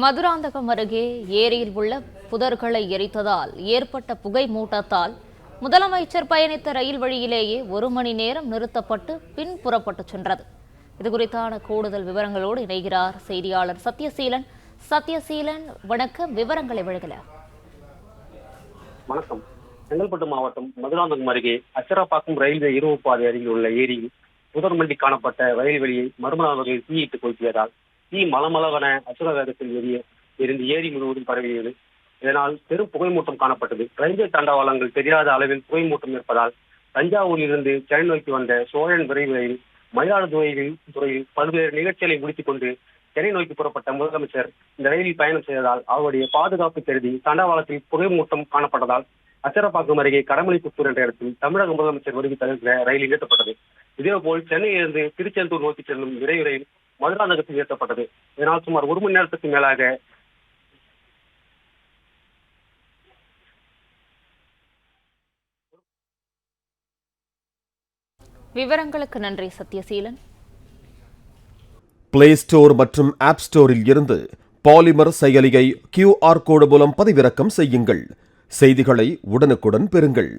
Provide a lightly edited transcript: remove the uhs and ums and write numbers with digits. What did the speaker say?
மதுராந்தகம் அருகே ஏரியில் உள்ள புதர்களை எரித்ததால் ஏற்பட்ட புகை மூட்டத்தால் முதலமைச்சர் பயணித்த ரயில் வழியிலேயே 1 மணி நேரம் நிறுத்தப்பட்டு பின் புறப்பட்டு சென்றது. இதுகுறித்தான கூடுதல் விவரங்களோடு இணைகிறார் செய்தியாளர் சத்யசீலன். சத்யசீலன், வணக்கம். விவரங்களை வழங்கலாம். வணக்கம். செங்கல்பட்டு மாவட்டம் மதுராந்தகம் அருகே அச்சரப்பாக்கம் ரயில்வே இரும்பு பாதை அருகில் உள்ள ஏரியில் புதர் மண்டி காணப்பட்ட ரயில் வெளியை மர்ம நபர்கள் தீயிட்டு கொளுத்தியதால் தீ மலமளவன அசுர வேகத்தில் இருந்து ஏரி முழுவதும் பரவியது. இதனால் பெரும் புகைமூட்டம் காணப்பட்டது. ரயில்வே தண்டவாளங்கள் தெரியாத அளவில் புகைமூட்டம் இருப்பதால் தஞ்சாவூரிலிருந்து சென்னை நோக்கி வந்த சோழன் விரைவு ரயில் மயிலாடுதுறையில் பல்வேறு நிகழ்ச்சிகளை முடித்துக் கொண்டு சென்னை நோக்கி புறப்பட்ட முதலமைச்சர் இந்த ரயிலில் பயணம் செய்ததால் அவருடைய பாதுகாப்பு கருதி தண்டவாளத்தில் புகைமூட்டம் காணப்பட்டதால் அச்சரப்பாக்கம் அருகே கடமலைப்புத்தூர் என்ற இடத்தில் தமிழக முதலமைச்சர் வருகை தவிர்க்க ரயில் இயக்கப்பட்டது. இதேபோல் சென்னையிலிருந்து திருச்செந்தூர் நோக்கி செல்லும் விரைவு ரயில் மதுராந்தகத்தில் இயக்கப்பட்டது. இதனால் சுமார் 1 மணி நேரத்துக்கு மேலாக விவரங்களுக்கு நன்றி சத்யசீலன். பிளே ஸ்டோர் மற்றும் ஆப் ஸ்டோரில் இருந்து பாலிமர் செயலியை QR கோடு மூலம் பதிவிறக்கம் செய்யுங்கள். செய்திகளை உடனுக்குடன் பெறுங்கள்.